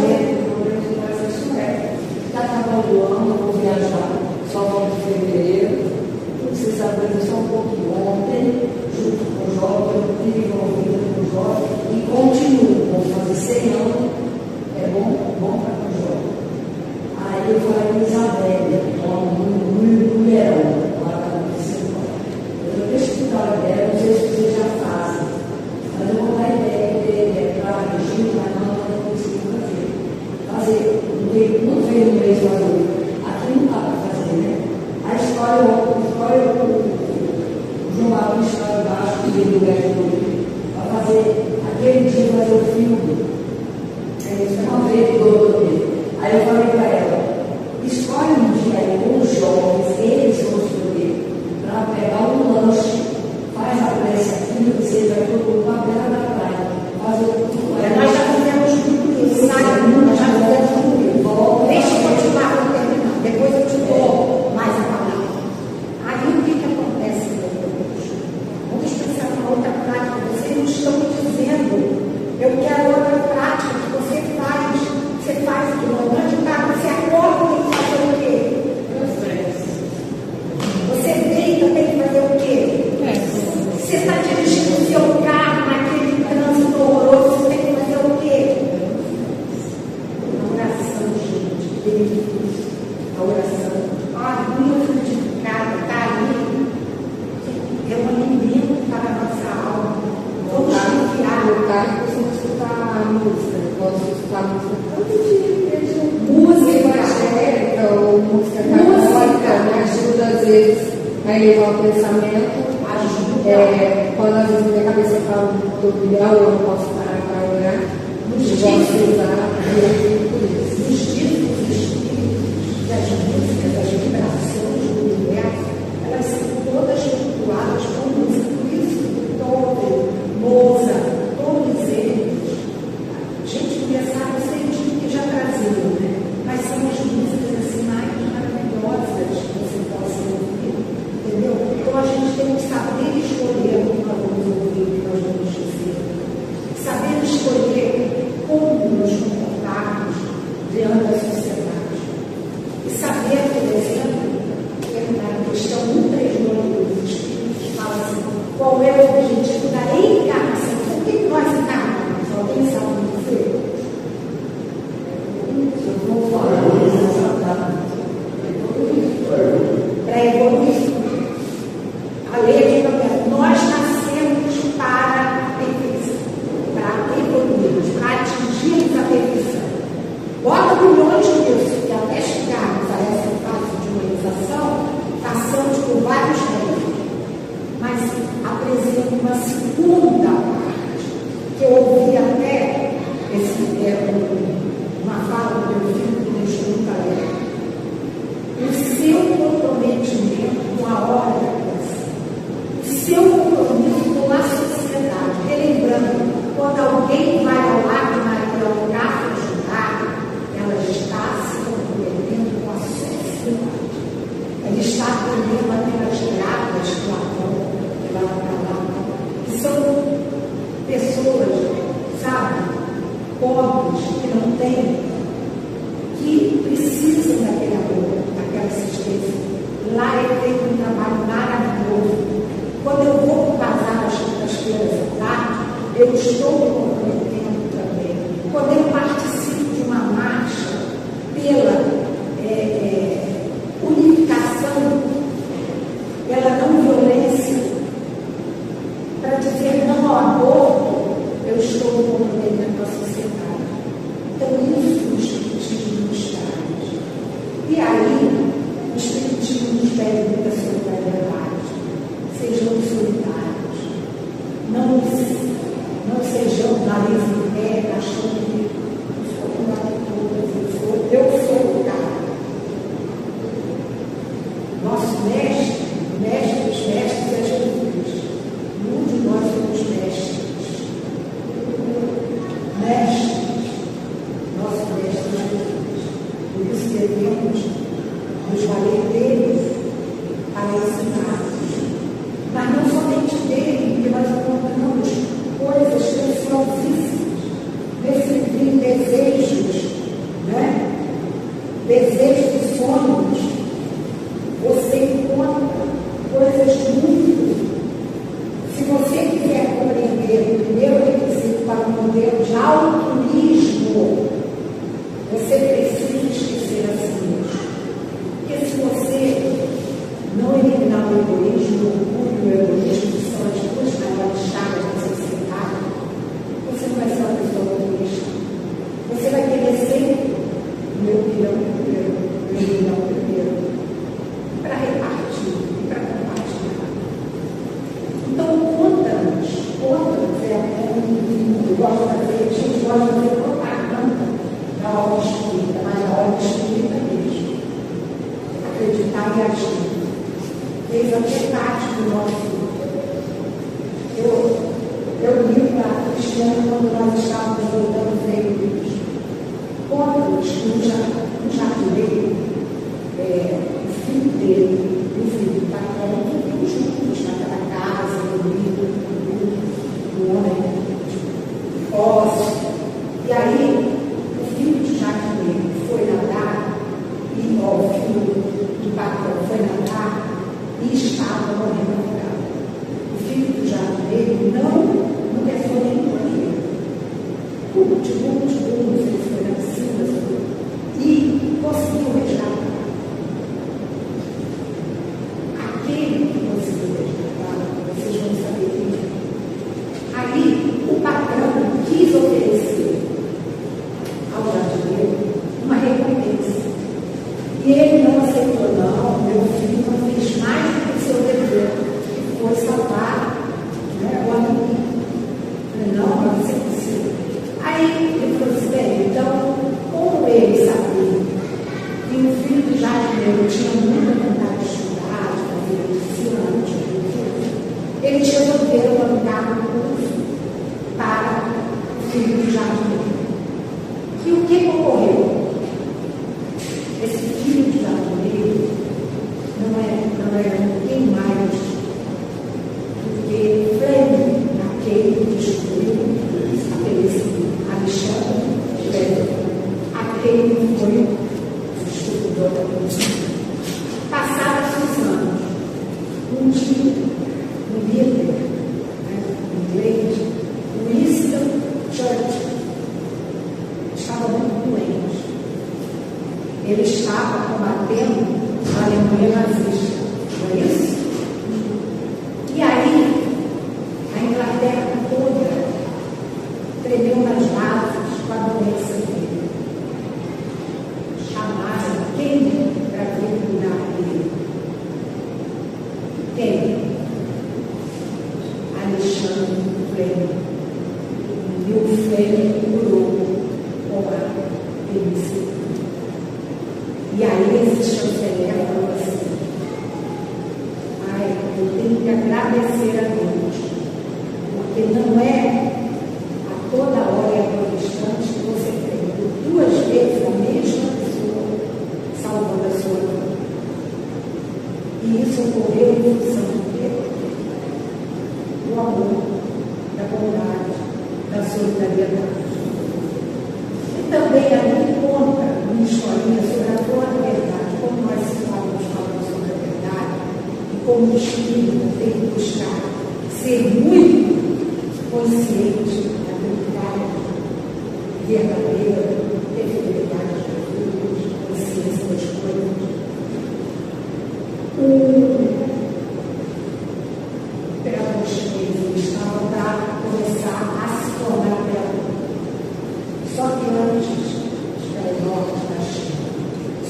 é, está acabando o ano, eu vou viajar, só no fevereiro. Vocês abriram só um pouquinho ontem, junto com o jovem, eu tive envolvida com o jovem e continuo. Vou fazer 100 anos, é bom para o jovem. Aí eu falei com Isabelle, no verão, lá na Municipal. Eu tenho escutado dela, não sei se vocês já fazem, mas eu vou dar ideia para a Regina, mas não consigo fazer. Não veio no mês de abril. Aqui não dá para fazer, né? A história, o João Batista lá embaixo, que veio do México, para fazer aquele dia, fazer o filme. Uma vez do outro dia. Aí eu falei para ela, escolhe um dia aí com os jovens, eles vão escolher, para pegar um lanche, faz a prece aqui, você vai todo mundo para a beira da praia. Fazer o Nós já fizemos tudo isso, sabe? Nós já fizemos tudo isso. Deixa eu continuar para terminar, depois eu te dou mais a palavra. Aí o que acontece, meu Deus? Vamos pensar numa outra prática. Vocês não estão me dizendo, eu quero outra prática que você faz aqui no grande carro, você acorda, tem que fazer o quê? Você deita, tem que fazer o quê? Você está dirigindo o seu carro naquele trânsito horroroso, você tem que fazer o quê? A oração, gente, Deus, a oração. A minha frutificada está ali, é um alimento para a nossa alma. Vamos confiar. No carro, você não escutar a música. Posso escutar a música todo dia, Música evangélica ou música católica, me ajuda às vezes a elevar o pensamento. Quando às vezes minha cabeça está um turbilhão, eu não posso parar para orar. Nos Eu gosto de usar por isso. Os títulos dos espíritos, das músicas, das vibrações do universo, elas são todas cultuadas com música. Por isso, Beethoven, Mozart, todos eles. A gente começava a sentir que já traziam, né? Mas são as músicas assim mais maravilhosas que você possa ouvir, entendeu? Então a gente tem que saber escolher o que nós vamos ouvir, o que nós vamos dizer. Saber escolher como nos comportarmos diante da sociedade. E saber, por exemplo, na questão 132 dos Espíritos, fala assim, qual é o objetivo da encarnação? Por que nós encarnamos? Alguém sabe dizer? Eu vou falar Para evoluir. A lei de Newton, nós nascemos para a perfeição, para evoluirmos, para atingirmos a perfeição. Bota milhões disso, que até chegarmos a essa fase de humanização, passamos por vários meios. Mas apresenta uma segunda parte, que eu ouvi até uma fala do meu filho, que deixou nunca ler. O seu comprometimento com a hora da criação, o seu compromisso com a sociedade. Relembrando, quando alguém vai ao Lar de Maria, ao lugar de ajudar, ela está se comprometendo com a sociedade. Ela está atendendo aquelas grávidas que ela que são pessoas, sabe, pobres, que não têm, que precisam daquele amor, daquela assistência. Lá é feito um trabalho maravilhoso. Quando eu vou para o bazar às quintas-feiras à tarde, eu estou me comprometendo também. Quando eu participo de uma marcha pela unificação, pela não violência, para dizer não ao aborto, eu estou me comprometendo com a sociedade. Então, isso o Espiritismo nos traz. E aí, o Espiritismo nos pede muita solidariedade. Sejam solidários. Não sejam nariz em pé, achando que eu sou o cara. Nosso mestre, o mestre dos mestres é Jesus Cristo. Um de nós somos mestres. gosto de fazer, a gente gosta de fazer propaganda da obra espírita, mas da obra espírita mesmo. Acreditar e agir. Fez até parte do nosso. Eu li para a Cristiana quando nós estávamos voltando veículos. Quando o jardineiro, o filho dele, o filho do patrão, tudo juntos naquela casa, reunido, o homem de posse. E aí, o filho do jardineiro foi nadar, e o filho do patrão foi nadar e estava morrendo afogado. O filho do jardineiro não pensou nem no banheiro. Ele foi na piscina e conseguiu resgatar. Aquele que conseguiu resgatar, vocês vão saber quem é. Aí, o patrão quis oferecer ao jardineiro uma recompensa. E ele não aceitou, não. Meu filho não fez mais do que o seu dever, que foi salvar, né, o amigo. Não, mas isso é possível. Aí ele falou assim: bem, então, como ele sabia que o filho do jardineiro tinha muita vontade de estudar, de fazer medicina, ele resolveu bancar um curso para o filho do jardineiro. E o que ocorreu? Esse filho do jardineiro não era ninguém mais do que Freire, aquele que descobriu Alexandre, aquele que foi o estudador da medicina. Passados os anos, um dia, um líder inglês, Winston Churchill, estava muito doente. Ele estava combatendo a Alemanha nazista, não é isso? E aí, a Inglaterra toda tremeu nas bases com a doença dele. Chamaram quem para vir cuidar dele? Quem? Alexandre Freire. E o Freire curou com a penicilina. E aí esse chanceler falou assim: ai, eu tenho que agradecer a Deus, porque não é toda hora é protestante que você tem por 2 vezes a mesma pessoa salvando a sua vida. E isso ocorreu em função do quê? Do amor, da bondade, da solidariedade. E também ali conta uma historinha sobre a própria verdade, como nós estávamos falando sobre a verdade, e como o espírito tem que buscar ser muito consciente verdadeira, ter fidelidade de Deus, consciência das coisas. O imperador chinês estava para começar a se tornar imperador. Só que antes, era norte da China,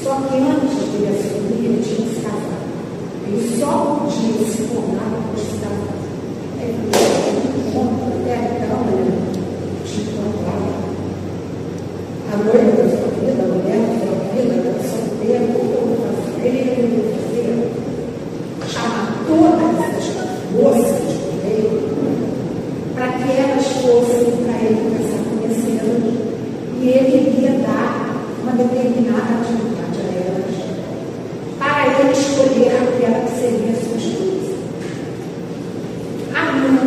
só que antes de ele assumir, ele tinha que se casar. Ele só podia se tornar depois de se casar. Ele até então, ele tinha que contar a noiva da sua vida, a mulher da sua vida, da solteira, ele fazer, chamar todas essas moças do meio para que elas fossem para ele começar a conhecê-las, e ele iria dar uma determinada atividade a elas, para ele escolher aquela que seria a sua esposa. A minha,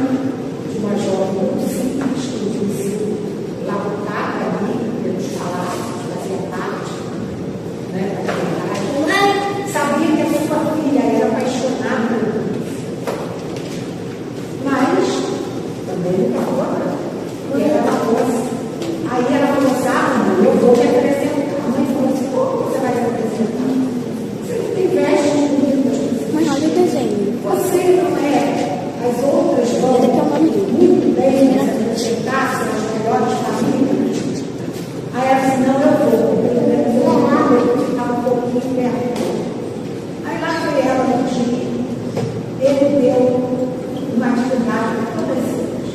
de uma jovem muito simples, que tinha sido labutada ali pelos palácios, fazia parte, né, da verdade, sabia que a sua filha era apaixonada por Cristo. Mas também nunca foi, e ela fosse. Aí ela falou assim: eu vou me apresentar. A mãe falou assim: como você vai se apresentar? Você não tem vestes bonitas. Mas olha o desenho. Você não é. As outras vão muito bem se apresentar, são as melhores famílias. Aí ela disse: não, eu vou. Pelo menos eu amava ele ficar um pouquinho perto. Aí lá foi ela um dia. Ele deu uma atividade para todas elas.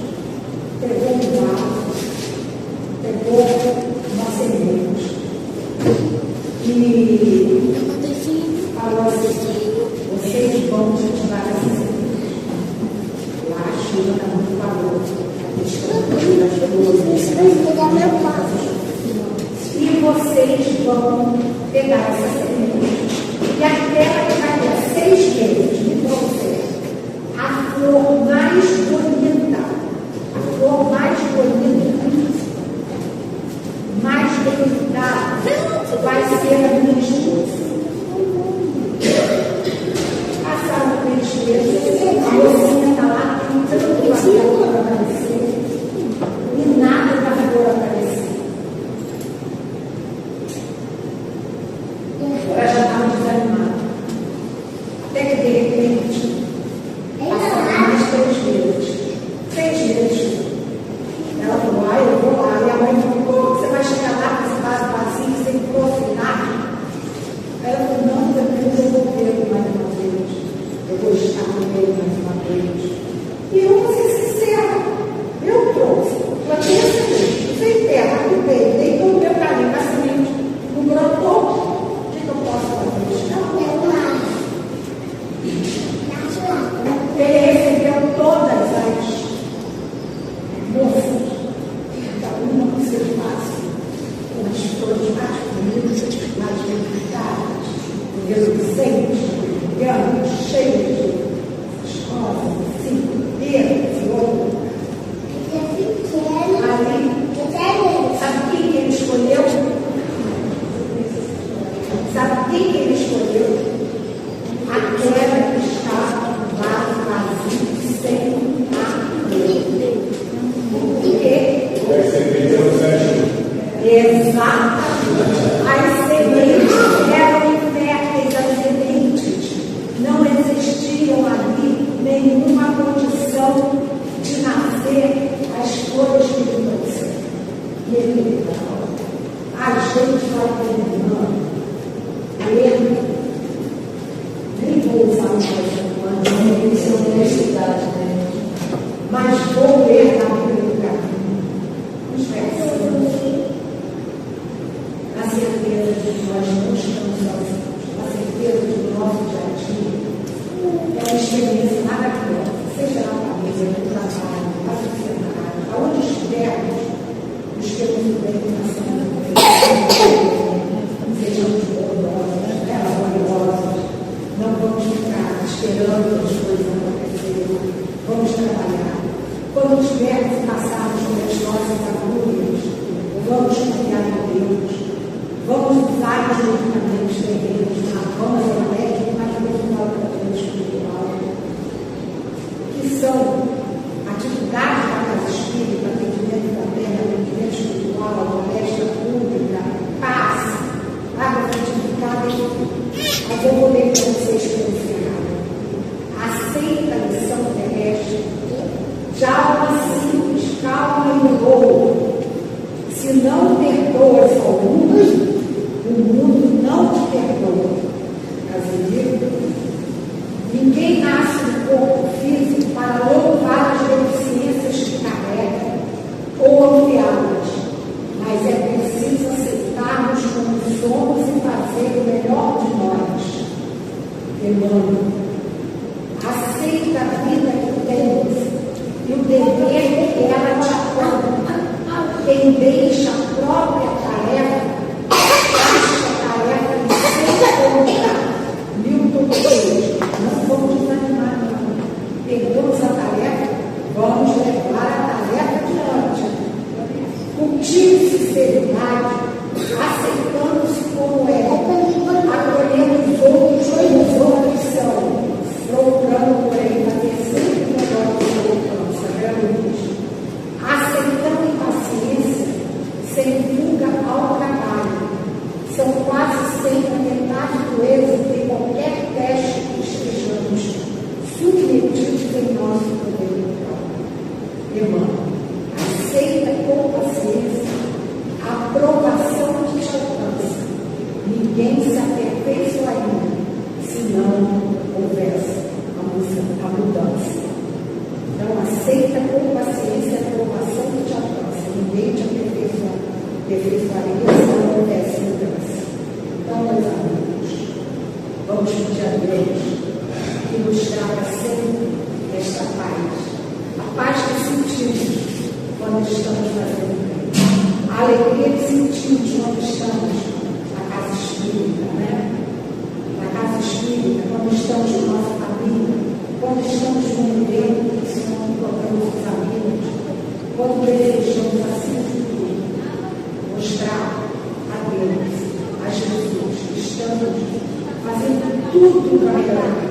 Sandro falou, a questão das coisas, e vocês vão pegar essa semente, e aquela que vai ter 6 meses, me vão ser a flor mais bonita, mais delicada, vai ser a minha esposa. Passaram 3 meses, a mocinha está lá tentando fazer a flor aparecer, e nada da flor aparecer. Ela já estava desanimada. Até que, de repente, passaram mais 3 meses. 6 meses. Ela falou, eu vou lá. E a mãe falou, você vai chegar lá com esse vaso vazio, sem profinar? Aí ela falou, não, depois eu vou ver mais uma vez. Eu vou estar com ele mais uma vez. E eu vou ser sincera. Eu trouxe. Eu tinha semente. Sem terra, cuidei, dei todo o meu carinho na semente. Não brotou. O que eu posso fazer? Ele recebeu todas as moças, cada uma com seu espaço, com as flores mais bonitas, mais verificadas, reluzentes, brilhantes, cheias de rosas, assim, inteiras e outras. Ali, sabe quem que ele escolheu? Sabe quem que ele escolheu? Aquela que está no vaso vazio, sem nada. Por quê? Exatamente. As sementes eram inférteis, as sementes não existiam ali nenhuma condição de nascer as flores que ele trouxe. E ele a gente vai terminando. Ele nem vou usar mais quando isso é universidade, né? Mas vou ler na Bíblia do caminho os versos. A certeza de que nós não estamos sozinhos, a certeza de que o nosso jardim é uma experiência maravilhosa, seja na família, no trabalho, na sociedade, aonde estivermos, busquemos o bem na semana do sejamos bondosos, laboriosos, não vamos ficar esperando as coisas acontecerem, vamos trabalhar. Quando tivermos e passarmos pelas nossas agulhas, vamos confiar em Deus, vamos usar os medicamentos terrenos, vamos ao médico, mas vamos usar o tratamento espiritual, que são atividades da casa espírita, atendimento também, atendimento espiritual, palestra pública, paz, água frutificada, mas eu vou ler para vocês pelo encerrar. Aceita a lição terrestre, de alma simples, calma e boa. Se não perdoas ao mundo, o mundo não te perdoa. Brasileiro, ninguém nasce no corpo físico para louvar as deficiências que carrega ou ampliá-las, mas é preciso aceitarmos como somos e fazer o melhor de nós. Emmanuel, aceita a vida que temos e o dever que ela te aponta. Quem deixa a própria tarefa, acha a tarefa de sem contar. Milton Coelho, não vamos desanimar, não. Perdemos a tarefa, vamos levar a tarefa adiante. Cultive sinceridade, aceitando-se como é, acolhendo os outros como os são, procurando, porém, fazer sempre o melhor que alcança, realmente. Aceitando em paciência, sem fuga ao trabalho. São quase sempre a metade do êxito em qualquer teste que estejamos submetidos em nosso poder mental. Irmão, aceita com paciência a aprovação que te alcança. Ninguém se aperfeiçoa ainda, se não houvesse a mudança. Então, aceita com paciência a aprovação que te alcança. Ninguém te aperfeiçoaria se não houvesse mudança. Então, meus amigos, vamos pedir a Deus que nos traga sempre esta paz. A paz sentimos quando estamos fazendo bem. A alegria que sentimos quando estamos na casa espírita, né? Na casa espírita, quando estamos com nossa família, quando estamos movendo, ensinando, tocando os amigos, quando desejamos assim mostrar a Deus, a Jesus, que estamos fazendo tudo para melhorar.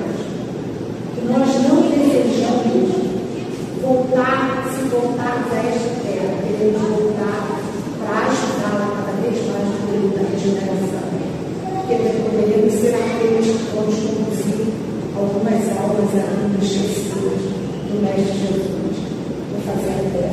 Que nós não desejamos se voltar a esta terra, queremos voltar para ajudá-la cada vez mais no período da regeneração. Porque poderíamos ser aqueles que vamos conduzir algumas almas ainda esquecidas do Mestre Jesus, por fazer a terra